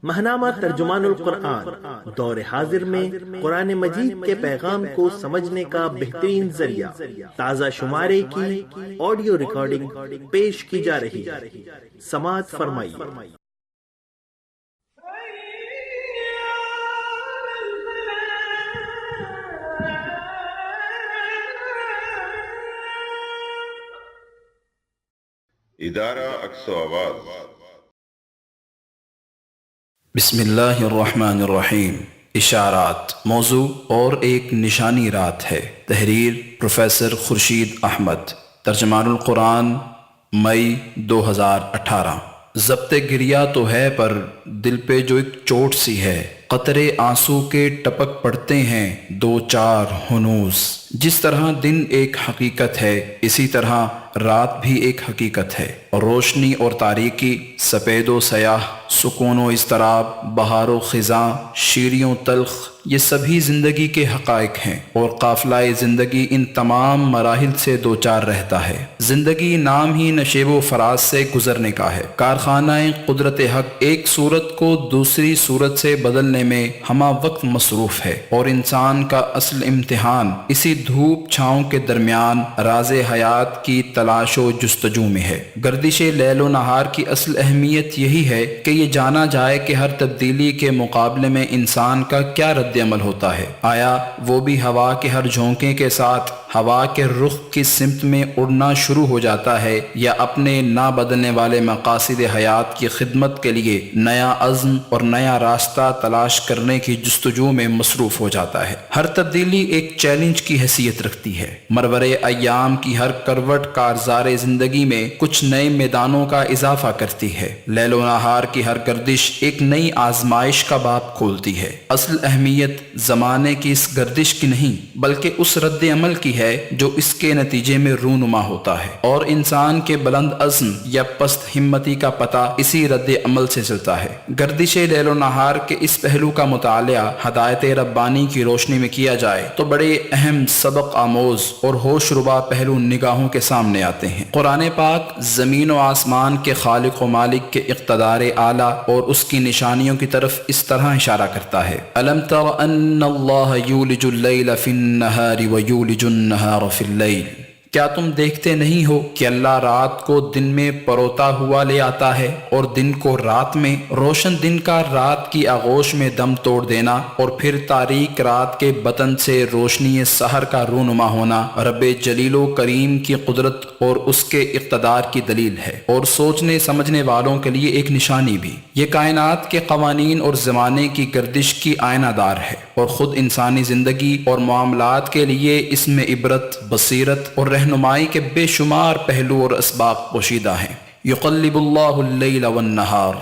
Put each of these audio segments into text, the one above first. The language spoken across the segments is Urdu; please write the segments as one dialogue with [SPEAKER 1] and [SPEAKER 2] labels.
[SPEAKER 1] ماہنامہ ترجمان القرآن دور حاضر میں قرآن مجید کے پیغام کو سمجھنے کا بہترین ذریعہ تازہ شمارے کی آڈیو ریکارڈنگ پیش کی جا رہی ہے، سماعت فرمائیے۔
[SPEAKER 2] ادارہ عکس و آواز۔
[SPEAKER 3] بسم اللہ الرحمن الرحیم۔ اشارات، موضوع اور ایک نشانی رات ہے۔ تحریر پروفیسر خورشید احمد، ترجمان القرآن مئی 2018۔ ضبط گریہ تو ہے پر دل پہ جو ایک چوٹ سی ہے، قطرے آنسو کے ٹپک پڑتے ہیں دو چار ہنوز۔ جس طرح دن ایک حقیقت ہے، اسی طرح رات بھی ایک حقیقت ہے۔ روشنی اور تاریکی، سفید و سیاہ، سکون و اضطراب، بہار و خزاں، شیریں و تلخ، یہ سبھی زندگی کے حقائق ہیں، اور قافلہ زندگی ان تمام مراحل سے دوچار رہتا ہے۔ زندگی نام ہی نشیب و فراز سے گزرنے کا ہے۔ کارخانہ قدرت حق ایک صورت کو دوسری صورت سے بدلنے میں ہمہ وقت مصروف ہے، اور انسان کا اصل امتحان اسی دھوپ چھاؤں کے درمیان راز حیات کی تلاش و جستجو میں ہے۔ گردش لیل و نہار کی اصل اہمیت یہی ہے کہ یہ جانا جائے کہ ہر تبدیلی کے مقابلے میں انسان کا کیا رد عمل ہوتا ہے۔ آیا وہ بھی ہوا کے ہر جھونکے کے ساتھ ہوا کے رخ کی سمت میں اڑنا شروع ہو جاتا ہے، یا اپنے نہ بدلنے والے مقاصد حیات کی خدمت کے لیے نیا عزم اور نیا راستہ تلاش کرنے کی جستجو میں مصروف ہو جاتا ہے۔ ہر تبدیلی ایک چیلنج کی حیثیت رکھتی ہے۔ مرور ایام کی ہر کروٹ کارزار زندگی میں کچھ نئے میدانوں کا اضافہ کرتی ہے۔ لیل و نہار کی ہر گردش ایک نئی آزمائش کا باب کھولتی ہے۔ اصل اہمیت زمانے کی اس گردش کی نہیں، بلکہ اس رد عمل کی ہے جو اس کے نتیجے میں رونما ہوتا ہے، اور انسان کے بلند عزم یا پست ہمتی کا پتہ اسی رد عمل سے چلتا ہے۔ گردش لیل و نہار کے اس پہلو کا مطالعہ ہدایت ربانی کی روشنی میں کیا جائے تو بڑے اہم سبق آموز اور ہوش ربا پہلو نگاہوں کے سامنے آتے ہیں۔ قرآن پاک زمین و آسمان کے خالق و مالک کے اقتدار اعلیٰ اور اس کی نشانیوں کی طرف اس طرح اشارہ کرتا ہے: الم تر ان اللہ یولج اللیل فی النہار ویولج النہار فی اللیل۔ کیا تم دیکھتے نہیں ہو کہ اللہ رات کو دن میں پروتا ہوا لے آتا ہے اور دن کو رات میں؟ روشن دن کا رات کی آغوش میں دم توڑ دینا اور پھر تاریک رات کے بطن سے روشنی سحر کا رونما ہونا رب جلیل و کریم کی قدرت اور اس کے اقتدار کی دلیل ہے، اور سوچنے سمجھنے والوں کے لیے ایک نشانی بھی۔ یہ کائنات کے قوانین اور زمانے کی گردش کی آئینہ دار ہے، اور خود انسانی زندگی اور معاملات کے لیے اس میں عبرت، بصیرت اور رہنمائی کے بے شمار پہلو اور اسباق پوشیدہ ہیں۔ یقلب اللہ اللیل والنہار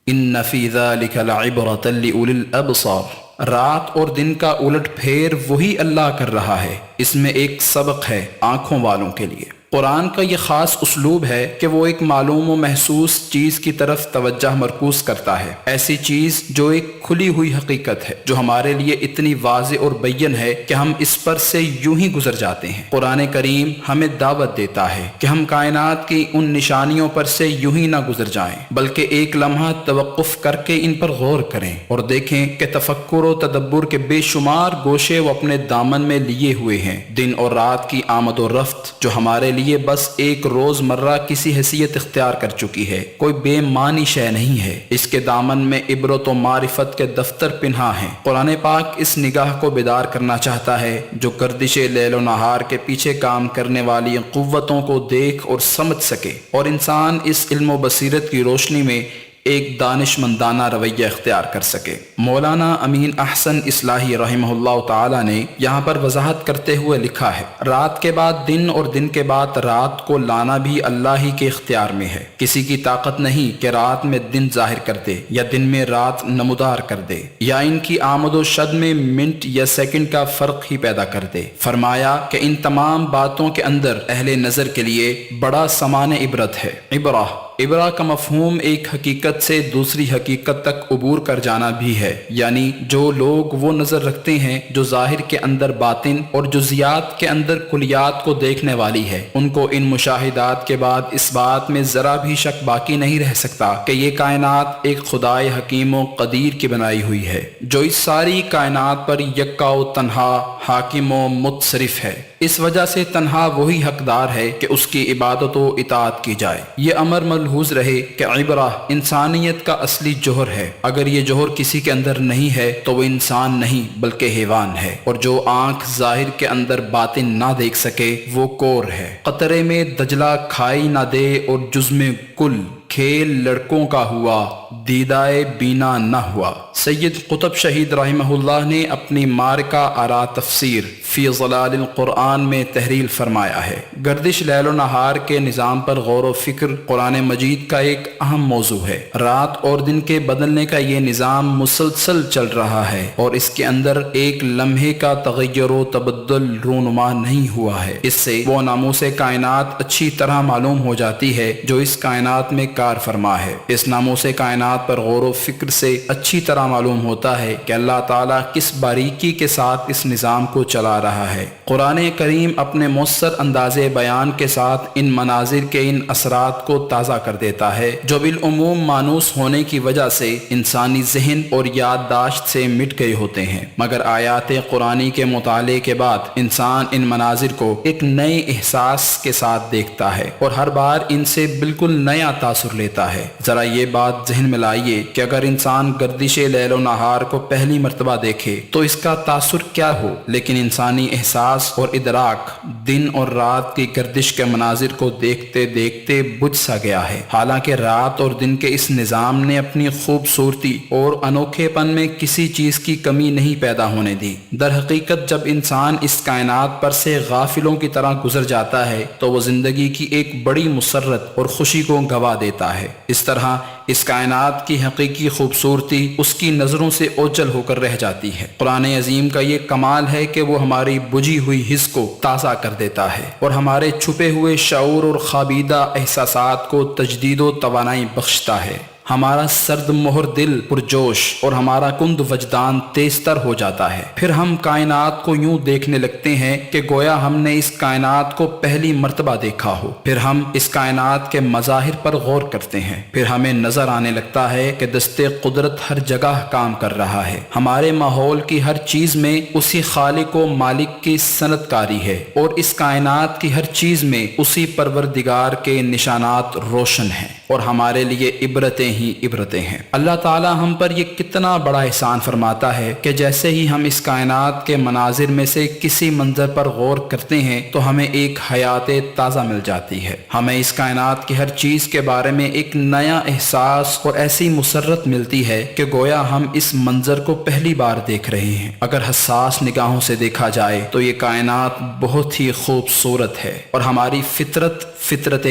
[SPEAKER 3] ان فی ذلک لعبرۃ لأولی الابصار۔ رات اور دن کا الٹ پھیر وہی اللہ کر رہا ہے، اس میں ایک سبق ہے آنکھوں والوں کے لیے۔ قرآن کا یہ خاص اسلوب ہے کہ وہ ایک معلوم و محسوس چیز کی طرف توجہ مرکوز کرتا ہے، ایسی چیز جو ایک کھلی ہوئی حقیقت ہے، جو ہمارے لیے اتنی واضح اور بین ہے کہ ہم اس پر سے یوں ہی گزر جاتے ہیں۔ قرآن کریم ہمیں دعوت دیتا ہے کہ ہم کائنات کی ان نشانیوں پر سے یوں ہی نہ گزر جائیں، بلکہ ایک لمحہ توقف کر کے ان پر غور کریں اور دیکھیں کہ تفکر و تدبر کے بے شمار گوشے وہ اپنے دامن میں لیے ہوئے ہیں۔ دن اور رات کی آمد و رفت جو ہمارے لیے بس ایک روز مرہ کسی حیثیت اختیار کر چکی ہے، کوئی بے معنی شے نہیں ہے، اس کے دامن میں عبرت و معرفت کے دفتر پنہاں ہیں۔ قرآن پاک اس نگاہ کو بیدار کرنا چاہتا ہے جو گردش لیل و نہار کے پیچھے کام کرنے والی قوتوں کو دیکھ اور سمجھ سکے، اور انسان اس علم و بصیرت کی روشنی میں ایک دانش مندانہ رویہ اختیار کر سکے۔ مولانا امین احسن اصلاحی رحمہ اللہ تعالی نے یہاں پر وضاحت کرتے ہوئے لکھا ہے: رات کے بعد دن اور دن کے بعد رات کو لانا بھی اللہ ہی کے اختیار میں ہے۔ کسی کی طاقت نہیں کہ رات میں دن ظاہر کر دے یا دن میں رات نمودار کر دے، یا ان کی آمد و شد میں منٹ یا سیکنڈ کا فرق ہی پیدا کر دے۔ فرمایا کہ ان تمام باتوں کے اندر اہل نظر کے لیے بڑا سامان عبرت ہے۔ عبرہ عبرہ کا مفہوم ایک حقیقت سے دوسری حقیقت تک عبور کر جانا بھی ہے، یعنی جو لوگ وہ نظر رکھتے ہیں جو ظاہر کے اندر باطن اور جزیات کے اندر کلیات کو دیکھنے والی ہے، ان کو ان مشاہدات کے بعد اس بات میں ذرا بھی شک باقی نہیں رہ سکتا کہ یہ کائنات ایک خدائے حکیم و قدیر کی بنائی ہوئی ہے جو اس ساری کائنات پر یکا و تنہا حاکم و متصرف ہے۔ اس وجہ سے تنہا وہی حقدار ہے کہ اس کی عبادت و اطاعت کی جائے۔ یہ امر ملحوظ رہے کہ عبرہ انسانیت کا اصلی جوہر ہے، اگر یہ جوہر کسی کے اندر نہیں ہے تو وہ انسان نہیں بلکہ حیوان ہے، اور جو آنکھ ظاہر کے اندر باطن نہ دیکھ سکے وہ کور ہے۔ قطرے میں دجلہ کھائی نہ دے اور جزم کل کھیل لڑکوں کا ہوا، دیدائے بینا نہ ہوا۔ سید قطب شہید رحمہ اللہ نے اپنی مارکہ آرا تفسیر فی ظلال القرآن میں تحریل فرمایا ہے، گردش لیل و نہار کے نظام پر غور و فکر قرآن مجید کا ایک اہم موضوع ہے۔ رات اور دن کے بدلنے کا یہ نظام مسلسل چل رہا ہے اور اس کے اندر ایک لمحے کا تغیر و تبدل رونما نہیں ہوا ہے۔ اس سے وہ ناموس کائنات اچھی طرح معلوم ہو جاتی ہے جو اس کائنات میں کار فرما ہے۔ اس ناموس کائنات پر غور و فکر سے اچھی طرح معلوم ہوتا ہے کہ اللہ تعالیٰ کس باریکی کے ساتھ اس نظام کو چلا رہا ہے۔ قرآن کریم اپنے مؤثر انداز بیان کے ساتھ ان مناظر کے ان اثرات کو تازہ کر دیتا ہے جو بالعموم مانوس ہونے کی وجہ سے انسانی ذہن اور یادداشت سے مٹ گئے ہوتے ہیں، مگر آیات قرآنی کے مطالعے کے بعد انسان ان مناظر کو ایک نئے احساس کے ساتھ دیکھتا ہے اور ہر بار ان سے بالکل نیا تاثر لیتا ہے۔ ذرا یہ بات ذہن میں لائیے کہ اگر انسان گردش لیل و نہار کو پہلی مرتبہ دیکھے تو اس کا تاثر کیا ہو، لیکن انسانی احساس اور ادراک دن اور رات کی گردش کے مناظر کو دیکھتے دیکھتے بجھ سا گیا ہے، حالانکہ رات اور دن کے اس نظام نے اپنی خوبصورتی اور انوکھے پن میں کسی چیز کی کمی نہیں پیدا ہونے دی۔ در حقیقت جب انسان اس کائنات پر سے غافلوں کی طرح گزر جاتا ہے تو وہ زندگی کی ایک بڑی مسرت اور خوشی کو گوا دیتا ہے۔ اس طرح اس کائنات کی حقیقی خوبصورتی اس کی نظروں سے اوجھل ہو کر رہ جاتی ہے۔ قرآن عظیم کا یہ کمال ہے کہ وہ ہماری بجھی ہوئی حس کو تازہ کر دیتا ہے اور ہمارے چھپے ہوئے شعور اور خوابیدہ احساسات کو تجدید و توانائی بخشتا ہے۔ ہمارا سرد مہر دل پرجوش اور ہمارا کند وجدان تیز تر ہو جاتا ہے۔ پھر ہم کائنات کو یوں دیکھنے لگتے ہیں کہ گویا ہم نے اس کائنات کو پہلی مرتبہ دیکھا ہو۔ پھر ہم اس کائنات کے مظاہر پر غور کرتے ہیں۔ پھر ہمیں نظر آنے لگتا ہے کہ دست قدرت ہر جگہ کام کر رہا ہے۔ ہمارے ماحول کی ہر چیز میں اسی خالق و مالک کی صنعت کاری ہے اور اس کائنات کی ہر چیز میں اسی پروردگار کے نشانات روشن ہیں اور ہمارے لیے عبرتیں ہی عبرتیں ہیں۔ اللہ تعالی ہم پر یہ کتنا بڑا احسان فرماتا ہے کہ جیسے ہی ہم اس کائنات کے مناظر میں سے کسی منظر پر غور کرتے ہیں تو ہمیں ایک حیات تازہ مل جاتی ہے۔ ہمیں اس کائنات کی ہر چیز کے بارے میں ایک نیا احساس اور ایسی مسرت ملتی ہے کہ گویا ہم اس منظر کو پہلی بار دیکھ رہے ہیں۔ اگر حساس نگاہوں سے دیکھا جائے تو یہ کائنات بہت ہی خوبصورت ہے اور ہماری فطرت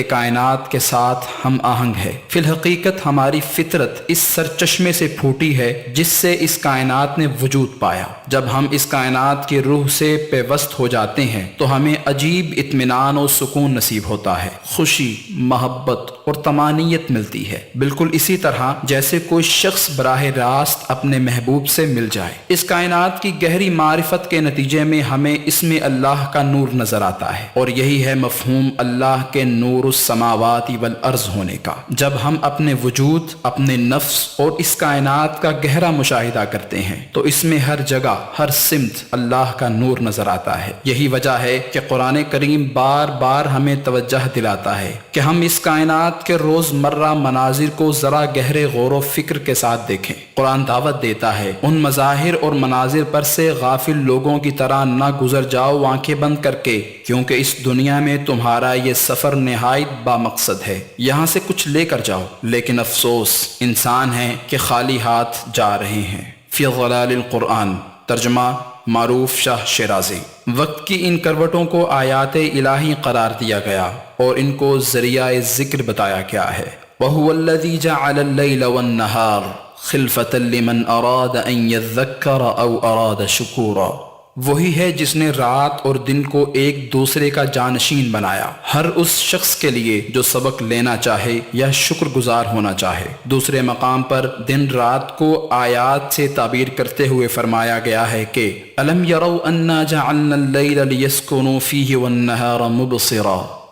[SPEAKER 3] کائنات کے ساتھ ہم آہنگ ہے۔ فی الحقیقت ہماری فطرت اس سرچشمے سے پھوٹی ہے جس سے اس کائنات نے وجود پایا۔ جب ہم اس کائنات کی روح سے پیوست ہو جاتے ہیں تو ہمیں عجیب اطمینان و سکون نصیب ہوتا ہے، خوشی، محبت اور طمانینت ملتی ہے، بالکل اسی طرح جیسے کوئی شخص براہ راست اپنے محبوب سے مل جائے۔ اس کائنات کی گہری معرفت کے نتیجے میں ہمیں اس میں اللہ کا نور نظر آتا ہے اور یہی ہے مفہوم اللہ کے نور السماوات والارض ہونے کا۔ جب ہم اپنے وجود، اپنے نفس اور اس کائنات کا گہرا مشاہدہ کرتے ہیں تو اس میں ہر جگہ، ہر سمت اللہ کا نور نظر آتا ہے۔ یہی وجہ ہے کہ قرآن کریم بار بار ہمیں توجہ دلاتا ہے کہ ہم اس کائنات کے روزمرہ مناظر کو ذرا گہرے غور و فکر کے ساتھ دیکھیں۔ قرآن دعوت دیتا ہے ان مظاہر اور مناظر پر سے غافل لوگوں کی طرح نہ گزر جاؤ آنکھیں بند کر کے، کیونکہ اس دنیا میں تمہارا یہ سفر نہایت بامقصد ہے، یہاں سے کچھ لے کر جاؤ، لیکن افسوس انسان ہیں کہ خالی ہاتھ جا رہے ہیں۔ فی ظلال القرآن، ترجمہ معروف شاہ شیرازی۔ وقت کی ان کروٹوں کو آیات الہی قرار دیا گیا اور ان کو ذریعہ ذکر بتایا گیا ہے۔ وَهُوَ الَّذِي جَعَلَ اللَّيْلَ وَالنَّهَارَ خِلْفَةً لِمَنْ أَرَادَ أَنْ يَذَّكَّرَ أَوْ أَرَادَ شُكُورًا۔ وہی ہے جس نے رات اور دن کو ایک دوسرے کا جانشین بنایا، ہر اس شخص کے لیے جو سبق لینا چاہے یا شکر گزار ہونا چاہے۔ دوسرے مقام پر دن رات کو آیات سے تعبیر کرتے ہوئے فرمایا گیا ہے کہ أَلَمْ يَرَوْا أَنَّا جَعَلْنَا اللَّيْلَ لِيَسْكُنُوا فِيهِ وَالنَّهَارَ مُبْصِرًا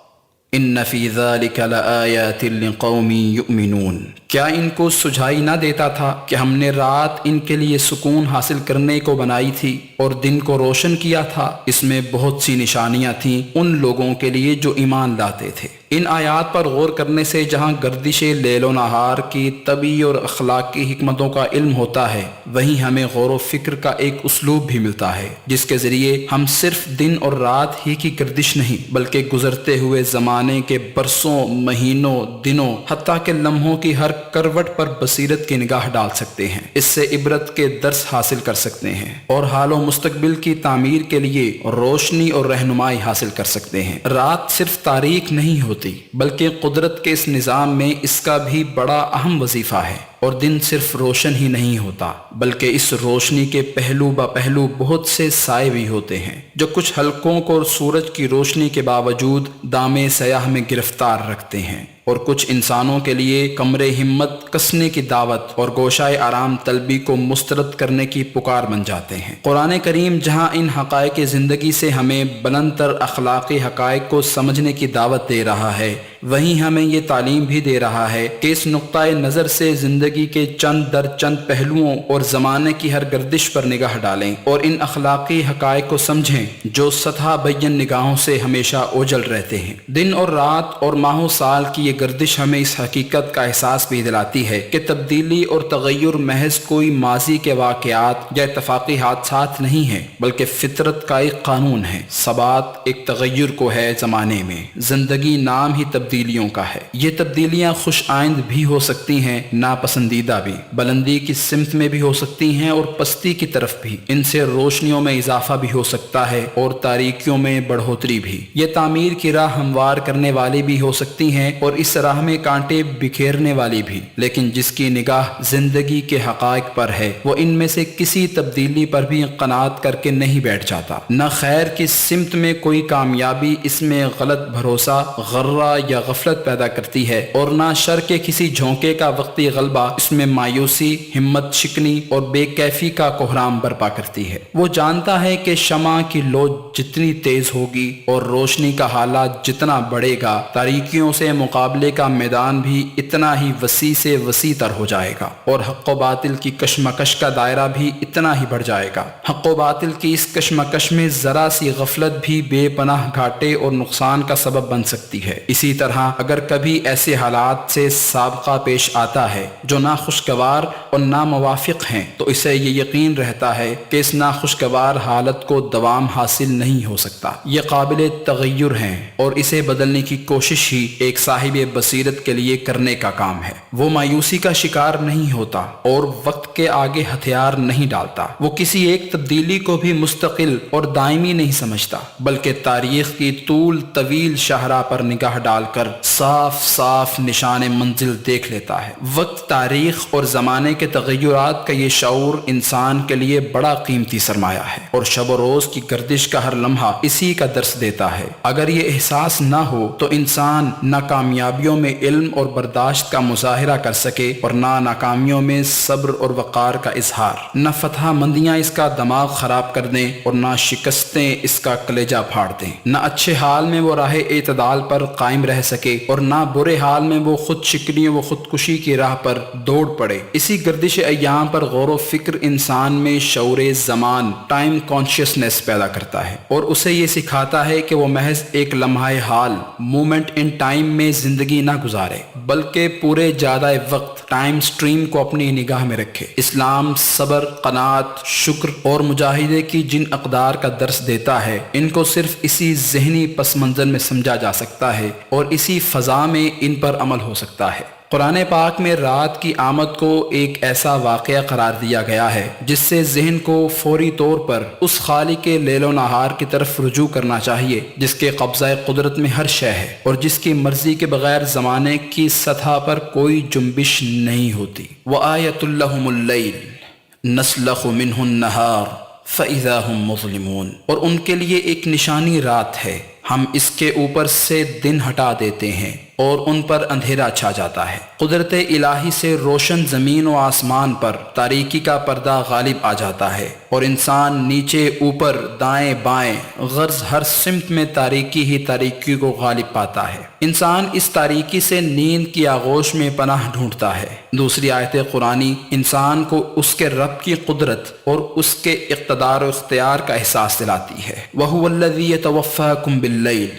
[SPEAKER 3] إِنَّ فِي ذَلِكَ لَآيَاتٍ لِقَوْمٍ يُؤْمِنُونَ۔ کیا ان کو سجھائی نہ دیتا تھا کہ ہم نے رات ان کے لیے سکون حاصل کرنے کو بنائی تھی اور دن کو روشن کیا تھا؟ اس میں بہت سی نشانیاں تھیں ان لوگوں کے لیے جو ایمان لاتے تھے۔ ان آیات پر غور کرنے سے جہاں گردش لیل و نہار کی طبعی اور اخلاقی حکمتوں کا علم ہوتا ہے، وہیں ہمیں غور و فکر کا ایک اسلوب بھی ملتا ہے جس کے ذریعے ہم صرف دن اور رات ہی کی گردش نہیں بلکہ گزرتے ہوئے زمانے کے برسوں، مہینوں، دنوں، حتیٰ کہ لمحوں کی ہر کروٹ پر بصیرت کی نگاہ ڈال سکتے ہیں۔ اس سے عبرت کے درس حاصل کر سکتے ہیں اور حال و مستقبل کی تعمیر کے لیے روشنی اور رہنمائی حاصل کر سکتے ہیں۔ رات صرف تاریک نہیں ہوتی بلکہ قدرت کے اس نظام میں اس کا بھی بڑا اہم وظیفہ ہے، اور دن صرف روشن ہی نہیں ہوتا بلکہ اس روشنی کے پہلو با پہلو بہت سے سائے بھی ہوتے ہیں جو کچھ حلقوں کو اور سورج کی روشنی کے باوجود دامے سیاہ میں گرفتار رکھتے ہیں، اور کچھ انسانوں کے لیے کمرے ہمت کسنے کی دعوت اور گوشائے آرام طلبی کو مسترد کرنے کی پکار بن جاتے ہیں۔ قرآن کریم جہاں ان حقائق زندگی سے ہمیں بلند تر اخلاقی حقائق کو سمجھنے کی دعوت دے رہا ہے، وہیں ہمیں یہ تعلیم بھی دے رہا ہے کہ اس نقطۂ نظر سے زندگی کے چند در چند پہلوؤں اور زمانے کی ہر گردش پر نگاہ ڈالیں اور ان اخلاقی حقائق کو سمجھیں جو سطح بین نگاہوں سے ہمیشہ اوجھل رہتے ہیں۔ دن اور رات اور ماہ و سال کی یہ گردش ہمیں اس حقیقت کا احساس بھی دلاتی ہے کہ تبدیلی اور تغیر محض کوئی ماضی کے واقعات یا اتفاقی حادثات نہیں ہیں بلکہ فطرت کا ایک قانون ہے۔ ثبات ایک تغیر کو ہے زمانے میں، زندگی نام ہی تبدیلیوں کا ہے۔ یہ تبدیلیاں خوش آئند بھی ہو سکتی ہیں، ناپسندیدہ بھی، بلندی کی سمت میں بھی ہو سکتی ہیں اور پستی کی طرف بھی۔ ان سے روشنیوں میں اضافہ بھی ہو سکتا ہے اور تاریکیوں میں بڑھوتری بھی۔ یہ تعمیر کی راہ ہموار کرنے والی بھی ہو سکتی ہیں اور اس راہ میں کانٹے بکھیرنے والی بھی، لیکن جس کی نگاہ زندگی کے حقائق پر ہے وہ ان میں سے کسی تبدیلی پر بھی قناعت کر کے نہیں بیٹھ جاتا۔ نہ خیر کی سمت میں کوئی کامیابی اس میں غلط بھروسہ، غرہ یا غفلت پیدا کرتی ہے، اور نہ شر کے کسی جھونکے کا وقتی غلبہ اس میں مایوسی، ہمت شکنی اور بے کیفی کا کوہرام برپا کرتی ہے۔ وہ جانتا ہے کہ شمع کی لو جتنی تیز ہوگی اور روشنی کا حالات جتنا بڑھے گا، تاریکیوں سے مقابلے کا میدان بھی اتنا ہی وسیع سے وسیع تر ہو جائے گا اور حق و باطل کی کشمکش کا دائرہ بھی اتنا ہی بڑھ جائے گا۔ حق و باطل کی اس کشمکش میں ذرا سی غفلت بھی بے پناہ گھاٹے اور نقصان کا سبب بن سکتی ہے۔ اسی طرح اگر کبھی ایسے حالات سے سابقہ پیش آتا ہے جو ناخوشگوار اور ناموافق ہیں تو اسے یہ یقین رہتا ہے کہ اس ناخوشگوار حالت کو دوام حاصل نہیں ہو سکتا، یہ قابل تغیر ہیں اور اسے بدلنے کی کوشش ہی ایک صاحب بصیرت کے لیے کرنے کا کام ہے۔ وہ مایوسی کا شکار نہیں ہوتا اور وقت کے آگے ہتھیار نہیں ڈالتا۔ وہ کسی ایک تبدیلی کو بھی مستقل اور دائمی نہیں سمجھتا بلکہ تاریخ کی طول طویل شاہراہ پر نگاہ ڈال کر صاف صاف نشان منزل دیکھ لیتا ہے۔ وقت، تاریخ اور زمانے کے تغیرات کا یہ شعور انسان کے لیے بڑا قیمتی سرمایہ ہے اور شب و روز کی گردش کا ہر لمحہ اسی کا درس دیتا ہے۔ اگر یہ احساس نہ ہو تو انسان نہ کامیابیوں میں علم اور برداشت کا مظاہرہ کر سکے اور نہ ناکامیوں میں صبر اور وقار کا اظہار، نہ فتح مندیاں اس کا دماغ خراب کر دیں اور نہ شکستیں اس کا کلیجہ پھاڑ دیں، نہ اچھے حال میں وہ راہ اعتدال پر قائم رہ سکے اور نہ برے حال میں وہ خود شکنی و خودکشی کی راہ پر دوڑ پڑے۔ اسی گردش ایام پر غور و فکر انسان میں شعور زمان، ٹائم کانشیسنس پیدا کرتا ہے اور اسے یہ سکھاتا ہے کہ وہ محض ایک لمحہ حال، مومنٹ ان ٹائم میں زندگی نہ گزارے بلکہ پورے زیادہ وقت ٹائم سٹریم کو اپنی نگاہ میں رکھے۔ اسلام صبر، قناعت، شکر اور مجاہدے کی جن اقدار کا درس دیتا ہے ان کو صرف اسی ذہنی پس منظر میں سمجھا جا سکتا ہے اور اسی فضا میں ان پر عمل ہو سکتا ہے۔ قرآن پاک میں رات کی آمد کو ایک ایسا واقعہ قرار دیا گیا ہے جس سے ذہن کو فوری طور پر اس خالق لیل و نہار کی طرف رجوع کرنا چاہیے جس کے قبضہ قدرت میں ہر شے ہے اور جس کی مرضی کے بغیر زمانے کی سطح پر کوئی جنبش نہیں ہوتی۔ وَآیَةٌ لَهُمُ اللَّيْلُ نَسْلَخُ مِنْهُ النَّهَارَ فَإِذَا هُمْ مُظْلِمُونَ، اور ان کے لیے ایک نشانی رات ہے، ہم اس کے اوپر سے دن ہٹا دیتے ہیں اور ان پر اندھیرا چھا جاتا ہے۔ قدرت الہی سے روشن زمین و آسمان پر تاریکی کا پردہ غالب آ جاتا ہے اور انسان نیچے اوپر دائیں بائیں غرض ہر سمت میں تاریکی ہی تاریکی کو غالب پاتا ہے۔ انسان اس تاریکی سے نیند کی آغوش میں پناہ ڈھونڈتا ہے۔ دوسری آیت قرآنی انسان کو اس کے رب کی قدرت اور اس کے اقتدار و اختیار کا احساس دلاتی ہے۔ وَهُوَ الَّذِي يَتَوَفَّاكُم بِاللَّيْلِ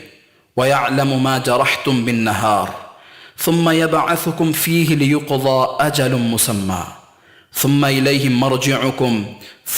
[SPEAKER 3] وَيَعْلَمُ مَا جَرَحْتُم بِالنَّهَارِ ثُمَّ يَبْعَثُكُم فِيهِ لِيُقْضَىٰ أَجَلٌ مُّسَمًّى ثُمَّ إِلَيْهِ مَرْجِعُكُمْ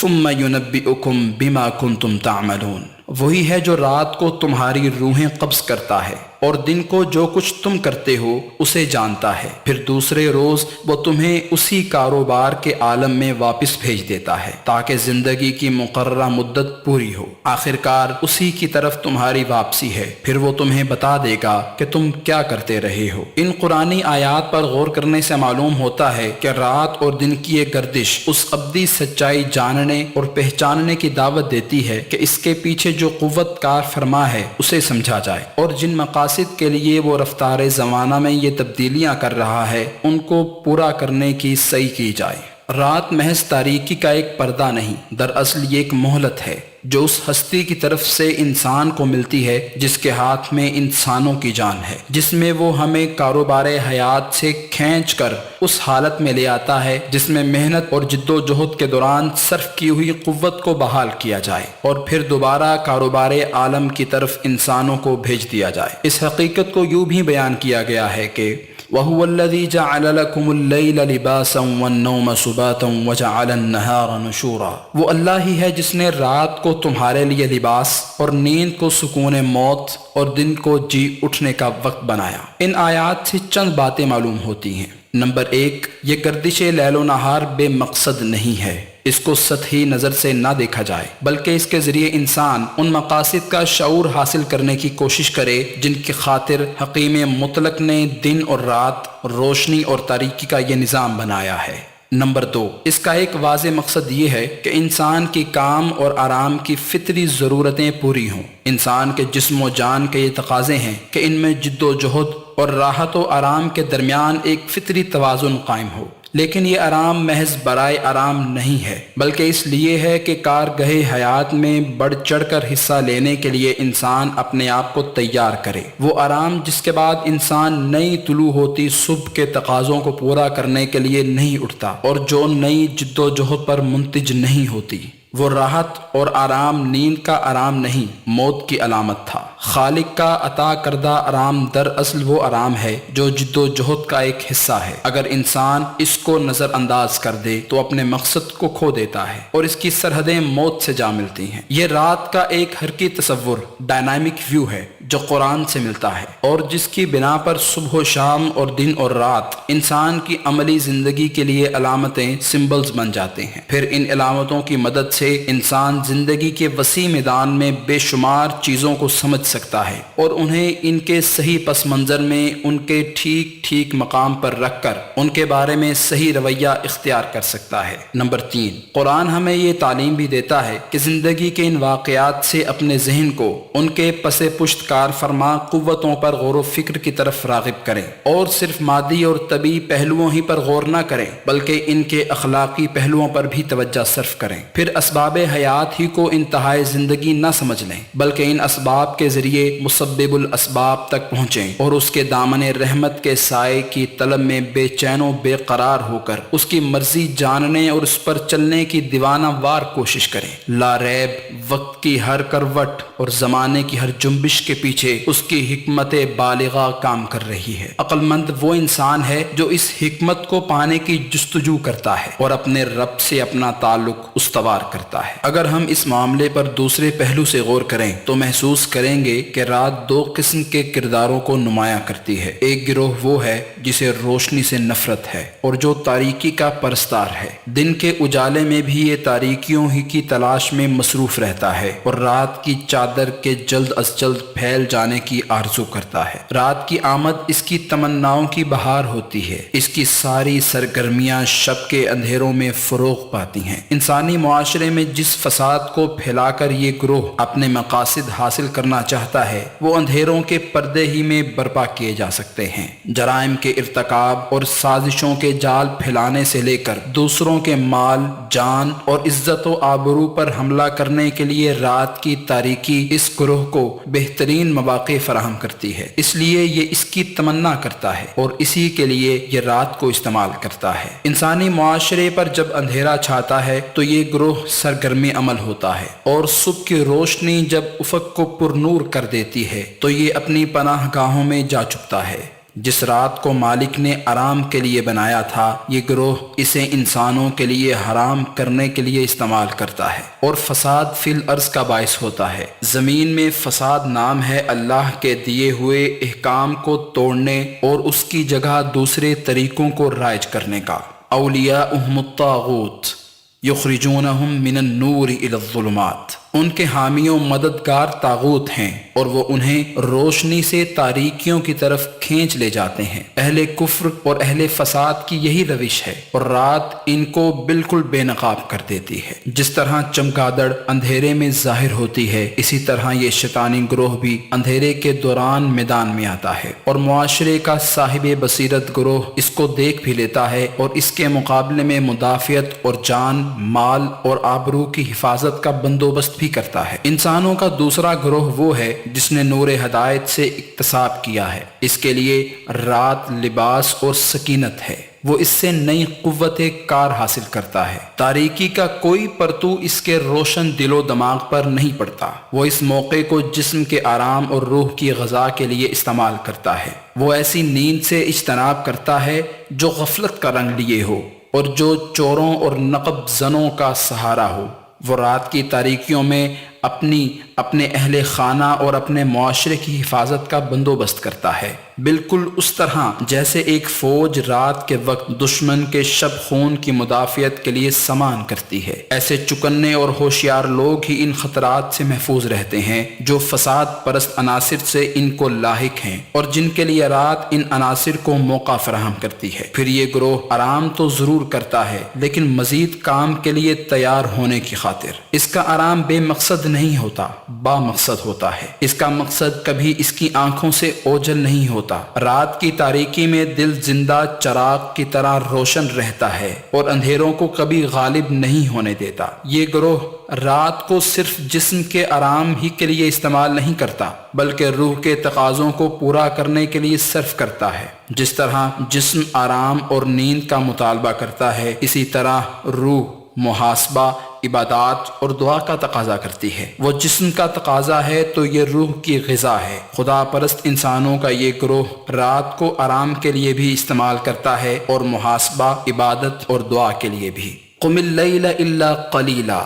[SPEAKER 3] ثُمَّ يُنَبِّئُكُم بِمَا كُنتُمْ تَعْمَلُونَ، وہی ہے جو رات کو تمہاری روحیں قبض کرتا ہے اور دن کو جو کچھ تم کرتے ہو اسے جانتا ہے، پھر دوسرے روز وہ تمہیں اسی کاروبار کے عالم میں واپس بھیج دیتا ہے تاکہ زندگی کی مقررہ مدت پوری ہو۔ آخرکار اسی کی طرف تمہاری واپسی ہے، پھر وہ تمہیں بتا دے گا کہ تم کیا کرتے رہے ہو۔ ان قرآنی آیات پر غور کرنے سے معلوم ہوتا ہے کہ رات اور دن کی یہ گردش اس ابدی سچائی جاننے اور پہچاننے کی دعوت دیتی ہے کہ اس کے پیچھے جو قوت کار فرما ہے اسے سمجھا جائے، اور جن مقاصد کے لیے وہ رفتار زمانہ میں یہ تبدیلیاں کر رہا ہے ان کو پورا کرنے کی سعی کی جائے۔ رات محض تاریکی کا ایک پردہ نہیں، دراصل یہ ایک مہلت ہے جو اس ہستی کی طرف سے انسان کو ملتی ہے جس کے ہاتھ میں انسانوں کی جان ہے، جس میں وہ ہمیں کاروبار حیات سے کھینچ کر اس حالت میں لے آتا ہے جس میں محنت اور جد و جہد کے دوران صرف کی ہوئی قوت کو بحال کیا جائے اور پھر دوبارہ کاروبار عالم کی طرف انسانوں کو بھیج دیا جائے۔ اس حقیقت کو یوں بھی بیان کیا گیا ہے کہ وَهُوَ الَّذِي جَعَلَ لَكُمُ اللَّيْلَ لِبَاسًا وَالنَّوْمَ سُبَاتًا وَجَعَلَ النَّهَارَ نُشُورًا، وہ اللہ ہی ہے جس نے رات کو تمہارے لیے لباس اور نیند کو سکون موت اور دن کو جی اٹھنے کا وقت بنایا۔ ان آیات سے چند باتیں معلوم ہوتی ہیں۔ نمبر 1، یہ گردش لیل و نہار بے مقصد نہیں ہے، اس کو سطحی نظر سے نہ دیکھا جائے، بلکہ اس کے ذریعے انسان ان مقاصد کا شعور حاصل کرنے کی کوشش کرے جن کی خاطر حکیم مطلق نے دن اور رات، روشنی اور تاریکی کا یہ نظام بنایا ہے۔ نمبر 2، اس کا ایک واضح مقصد یہ ہے کہ انسان کی کام اور آرام کی فطری ضرورتیں پوری ہوں۔ انسان کے جسم و جان کے یہ تقاضے ہیں کہ ان میں جد و جہد اور راحت و آرام کے درمیان ایک فطری توازن قائم ہو، لیکن یہ آرام محض برائے آرام نہیں ہے، بلکہ اس لیے ہے کہ کارگہ حیات میں بڑھ چڑھ کر حصہ لینے کے لیے انسان اپنے آپ کو تیار کرے۔ وہ آرام جس کے بعد انسان نئی طلوع ہوتی صبح کے تقاضوں کو پورا کرنے کے لیے نہیں اٹھتا اور جو نئی جد و جہد پر منتج نہیں ہوتی۔ وہ راحت اور آرام نیند کا آرام نہیں، موت کی علامت تھا۔ خالق کا عطا کردہ آرام دراصل وہ آرام ہے جو جد و جہد کا ایک حصہ ہے۔ اگر انسان اس کو نظر انداز کر دے تو اپنے مقصد کو کھو دیتا ہے اور اس کی سرحدیں موت سے جا ملتی ہیں۔ یہ رات کا ایک حرکی تصور، ڈائنامک ویو ہے جو قرآن سے ملتا ہے اور جس کی بنا پر صبح و شام اور دن اور رات انسان کی عملی زندگی کے لیے علامتیں، سمبلز بن جاتے ہیں۔ پھر ان علامتوں کی مدد سے انسان زندگی کے وسیع میدان میں بے شمار چیزوں کو سمجھ سکتا ہے اور انہیں ان کے صحیح پس منظر میں ان کے ٹھیک مقام پر رکھ کر ان کے بارے میں صحیح رویہ اختیار کر سکتا ہے۔ نمبر 3، قرآن ہمیں یہ تعلیم بھی دیتا ہے کہ زندگی کے ان واقعات سے اپنے ذہن کو ان کے پس پشت کار فرما قوتوں پر غور و فکر کی طرف راغب کریں اور صرف مادی اور طبعی پہلوؤں ہی پر غور نہ کریں بلکہ ان کے اخلاقی پہلوؤں پر بھی توجہ صرف کریں۔ پھر اسباب حیات ہی کو انتہائی زندگی نہ سمجھ لیں بلکہ ان اسباب کے ذریعے مسبب الاسباب تک پہنچیں اور اس کے دامن رحمت کے سائے کی طلب میں بے چین و بے قرار ہو کر اس کی مرضی جاننے اور اس پر چلنے کی دیوانہ وار کوشش کریں۔ لا ریب وقت کی ہر کروٹ اور زمانے کی ہر جنبش کے پیچھے اس کی حکمت بالغہ کام کر رہی ہے۔ عقل مند وہ انسان ہے جو اس حکمت کو پانے کی جستجو کرتا ہے اور اپنے رب سے اپنا تعلق استوار کرتا ہے۔ اگر ہم اس معاملے پر دوسرے پہلو سے غور کریں تو محسوس کریں گے کہ رات دو قسم کے کرداروں کو نمایاں کرتی ہے۔ ایک گروہ وہ ہے جسے روشنی سے نفرت ہے اور جو تاریکی کا پرستار ہے۔ دن کے اجالے میں بھی یہ تاریکیوں ہی کی تلاش میں مصروف رہتا ہے اور رات کی چادر کے جلد از جلد پھیل جانے کی آرزو کرتا ہے۔ رات کی آمد اس کی تمناؤں کی بہار ہوتی ہے۔ اس کی ساری سرگرمیاں شب کے اندھیروں میں فروغ پاتی ہیں۔ انسانی معاشرے میں جس فساد کو پھیلا کر یہ گروہ اپنے مقاصد حاصل کرنا چاہتا ہے وہ اندھیروں کے پردے ہی میں برپا کیے جا سکتے ہیں۔ جرائم کے ارتکاب اور سازشوں کے جال پھیلانے سے لے کر دوسروں کے مال، جان اور عزت و آبرو پر حملہ کرنے کے لیے رات کی تاریکی اس گروہ کو بہترین مواقع فراہم کرتی ہے۔ اس لیے یہ اس کی تمنا کرتا ہے اور اسی کے لیے یہ رات کو استعمال کرتا ہے۔ انسانی معاشرے پر جب اندھیرا چھاتا ہے تو یہ گروہ سرگرم عمل ہوتا ہے اور صبح کی روشنی جب افق کو پرنور کر دیتی ہے تو یہ اپنی پناہ گاہوں میں جا چھپتا ہے۔ جس رات کو مالک نے آرام کے لیے بنایا تھا یہ گروہ اسے انسانوں کے لیے حرام کرنے کے لیے استعمال کرتا ہے اور فساد فی الارض کا باعث ہوتا ہے۔ زمین میں فساد نام ہے اللہ کے دیے ہوئے احکام کو توڑنے اور اس کی جگہ دوسرے طریقوں کو رائج کرنے کا۔ اولیاءہم الطاغوت یخرجونہم من النور الی الظلمات، ان کے حامی و مددگار طاغوت ہیں اور وہ انہیں روشنی سے تاریکیوں کی طرف کھینچ لے جاتے ہیں۔ اہل کفر اور اہل فساد کی یہی روش ہے اور رات ان کو بالکل بے نقاب کر دیتی ہے۔ جس طرح چمگادڑ اندھیرے میں ظاہر ہوتی ہے اسی طرح یہ شیطانی گروہ بھی اندھیرے کے دوران میدان میں آتا ہے اور معاشرے کا صاحب بصیرت گروہ اس کو دیکھ بھی لیتا ہے اور اس کے مقابلے میں مدافعت اور جان، مال اور آبرو کی حفاظت کا بندوبست بھی کرتا ہے۔ انسانوں کا دوسرا گروہ وہ ہے جس نے نور ہدایت سے اکتساب کیا ہے۔ اس کے لیے رات لباس اور سکینت ہے، وہ اس سے نئی قوت کار حاصل کرتا ہے۔ تاریکی کا کوئی پرتو اس کے روشن دل و دماغ پر نہیں پڑتا۔ وہ اس موقع کو جسم کے آرام اور روح کی غذا کے لیے استعمال کرتا ہے۔ وہ ایسی نیند سے اجتناب کرتا ہے جو غفلت کا رنگ لیے ہو اور جو چوروں اور نقب زنوں کا سہارا ہو۔ وہ رات کی تاریکیوں میں اپنے اہل خانہ اور اپنے معاشرے کی حفاظت کا بندوبست کرتا ہے، بالکل اس طرح جیسے ایک فوج رات کے وقت دشمن کے شب خون کی مدافعت کے لیے سامان کرتی ہے۔ ایسے چکنے اور ہوشیار لوگ ہی ان خطرات سے محفوظ رہتے ہیں جو فساد پرست عناصر سے ان کو لاحق ہیں اور جن کے لیے رات ان عناصر کو موقع فراہم کرتی ہے۔ پھر یہ گروہ آرام تو ضرور کرتا ہے لیکن مزید کام کے لیے تیار ہونے کی خاطر۔ اس کا آرام بے مقصد نہیں ہوتا، با مقصد ہوتا ہے۔ اس کا مقصد کبھی اس کی آنکھوں سے اوجھل نہیں ہوتا۔ رات کی تاریکی میں دل زندہ چراغ کی طرح روشن رہتا ہے اور اندھیروں کو کبھی غالب نہیں ہونے دیتا۔ یہ گروہ رات کو صرف جسم کے آرام ہی کے لیے استعمال نہیں کرتا بلکہ روح کے تقاضوں کو پورا کرنے کے لیے صرف کرتا ہے۔ جس طرح جسم آرام اور نیند کا مطالبہ کرتا ہے اسی طرح روح محاسبہ، عبادات اور دعا کا تقاضا کرتی ہے۔ وہ جسم کا تقاضا ہے تو یہ روح کی غذا ہے۔ خدا پرست انسانوں کا یہ گروہ رات کو آرام کے لیے بھی استعمال کرتا ہے اور محاسبہ، عبادت اور دعا کے لیے بھی۔ قم اللیل الا قلیلا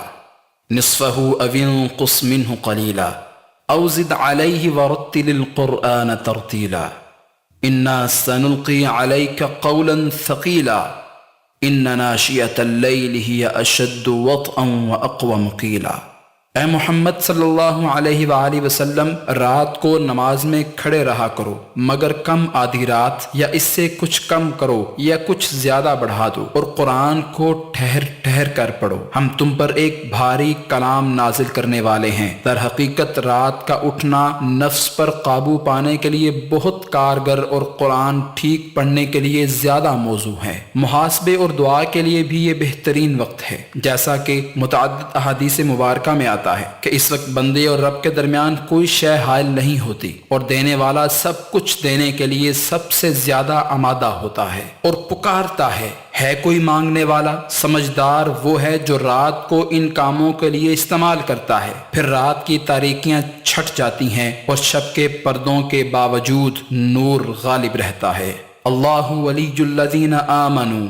[SPEAKER 3] نصفہ او انقص منہ قلیلا او زد علیہ ورتل القرآن ترتیلا انا سنلقی علیک قولا ثقیلا ان ناشئۃ اللیل ہی اشد وطئا واقوم قیلا۔ اے محمد صلی اللہ علیہ وآلہ وسلم، رات کو نماز میں کھڑے رہا کرو مگر کم آدھی رات، یا اس سے کچھ کم کرو یا کچھ زیادہ بڑھا دو، اور قرآن کو ٹھہر ٹھہر کر پڑھو۔ ہم تم پر ایک بھاری کلام نازل کرنے والے ہیں۔ در حقیقت رات کا اٹھنا نفس پر قابو پانے کے لیے بہت کارگر اور قرآن ٹھیک پڑھنے کے لیے زیادہ موزوں ہے۔ محاسبے اور دعا کے لیے بھی یہ بہترین وقت ہے، جیسا کہ متعدد احادیث مبارکہ میں آتا ہے کہ اس وقت بندے اور رب کے درمیان کوئی شے حائل نہیں ہوتی اور دینے والا سب کچھ دینے کے لیے سب سے زیادہ آمادہ ہوتا ہے اور پکارتا ہے کوئی مانگنے والا؟ سمجھدار وہ ہے جو رات کو ان کاموں کے لیے استعمال کرتا ہے۔ پھر رات کی تاریکیاں چھٹ جاتی ہیں اور شب کے پردوں کے باوجود نور غالب رہتا ہے۔ اللہ ولی الذین آمنوا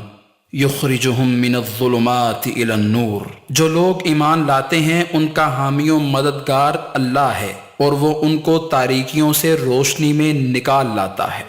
[SPEAKER 3] یخرجہم من الظلمات الی النور، جو لوگ ایمان لاتے ہیں ان کا حامی و مددگار اللہ ہے اور وہ ان کو تاریکیوں سے روشنی میں نکال لاتا ہے۔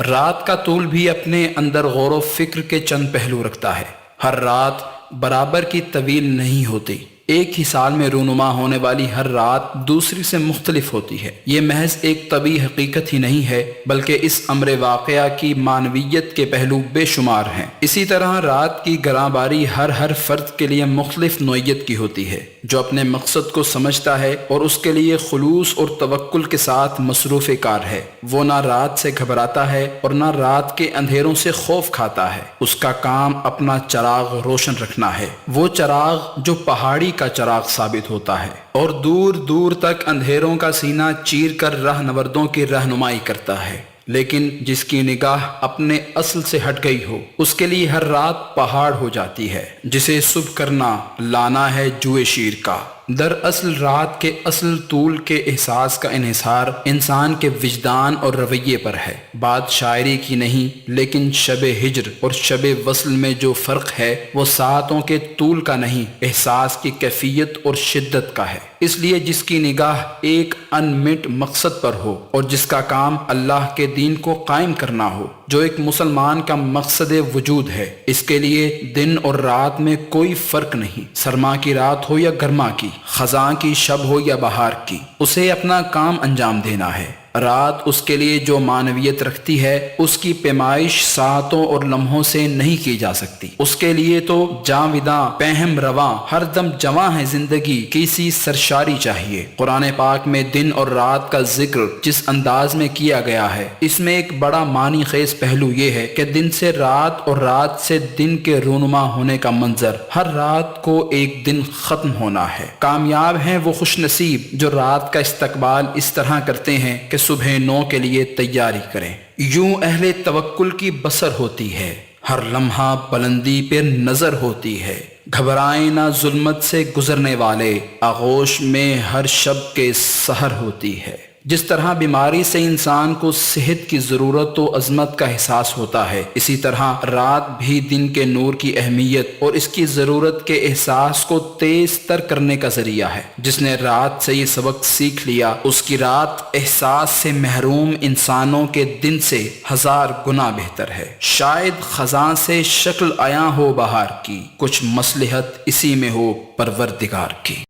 [SPEAKER 3] رات کا طول بھی اپنے اندر غور و فکر کے چند پہلو رکھتا ہے۔ ہر رات برابر کی طویل نہیں ہوتی۔ ایک ہی سال میں رونما ہونے والی ہر رات دوسری سے مختلف ہوتی ہے۔ یہ محض ایک طبعی حقیقت ہی نہیں ہے، بلکہ اس امر واقعہ کی معنویت کے پہلو بے شمار ہیں۔ اسی طرح رات کی گراں باری ہر فرد کے لیے مختلف نوعیت کی ہوتی ہے۔ جو اپنے مقصد کو سمجھتا ہے اور اس کے لیے خلوص اور توکل کے ساتھ مصروف کار ہے، وہ نہ رات سے گھبراتا ہے اور نہ رات کے اندھیروں سے خوف کھاتا ہے۔ اس کا کام اپنا چراغ روشن رکھنا ہے، وہ چراغ جو پہاڑی کا چراغ ثابت ہوتا ہے اور دور دور تک اندھیروں کا سینہ چیر کر رہنوردوں کی رہنمائی کرتا ہے۔ لیکن جس کی نگاہ اپنے اصل سے ہٹ گئی ہو، اس کے لیے ہر رات پہاڑ ہو جاتی ہے جسے صبح کرنا لانا ہے جوئے شیر کا۔ دراصل رات کے اصل طول کے احساس کا انحصار انسان کے وجدان اور رویے پر ہے۔ بات شاعری کی نہیں، لیکن شب ہجر اور شب وصل میں جو فرق ہے وہ ساعتوں کے طول کا نہیں، احساس کی کیفیت اور شدت کا ہے۔ اس لیے جس کی نگاہ ایک انمٹ مقصد پر ہو اور جس کا کام اللہ کے دین کو قائم کرنا ہو، جو ایک مسلمان کا مقصد وجود ہے، اس کے لیے دن اور رات میں کوئی فرق نہیں۔ سرما کی رات ہو یا گرما کی، خزاں کی شب ہو یا بہار کی، اسے اپنا کام انجام دینا ہے۔ رات اس کے لیے جو معنویت رکھتی ہے، اس کی پیمائش ساعتوں اور لمحوں سے نہیں کی جا سکتی۔ اس کے لیے تو جاوداں پہم رواں ہر دم جواں ہے زندگی کی سی سرشاری چاہیے۔ قرآن پاک میں دن اور رات کا ذکر جس انداز میں کیا گیا ہے، اس میں ایک بڑا معنی خیز پہلو یہ ہے کہ دن سے رات اور رات سے دن کے رونما ہونے کا منظر، ہر رات کو ایک دن ختم ہونا ہے۔ کامیاب ہیں وہ خوش نصیب جو رات کا استقبال اس طرح کرتے ہیں کہ صبح 9 کے لیے تیاری کریں۔ یوں اہل توکل کی بسر ہوتی ہے، ہر لمحہ بلندی پہ نظر ہوتی ہے۔ گھبرائیں نہ ظلمت سے گزرنے والے، آغوش میں ہر شب کے سحر ہوتی ہے۔ جس طرح بیماری سے انسان کو صحت کی ضرورت و عظمت کا احساس ہوتا ہے، اسی طرح رات بھی دن کے نور کی اہمیت اور اس کی ضرورت کے احساس کو تیز تر کرنے کا ذریعہ ہے۔ جس نے رات سے یہ سبق سیکھ لیا، اس کی رات احساس سے محروم انسانوں کے دن سے 1000 گنا بہتر ہے۔ شاید خزاں سے شکل عیاں ہو بہار کی، کچھ مصلحت اسی میں ہو پروردگار کی۔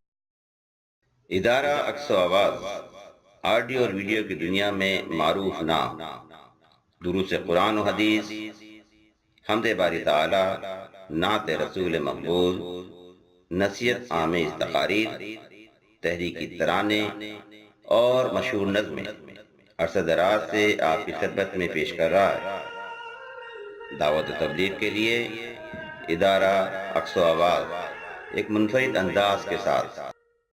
[SPEAKER 2] ادارہ عکس و آواز آڈیو اور ویڈیو کی دنیا میں معروف نام، دروس قرآن و حدیث، حمد باری تعالی، نعت رسول مقبول، نصیحت آمیز تقاریر، تحریکی ترانے اور مشہور نظمیں عرصہ دراز سے آپ کی خدمت میں پیش کر رہا ہے۔ دعوت و تبلیغ کے لیے ادارہ عکس و آواز ایک منفرد انداز کے ساتھ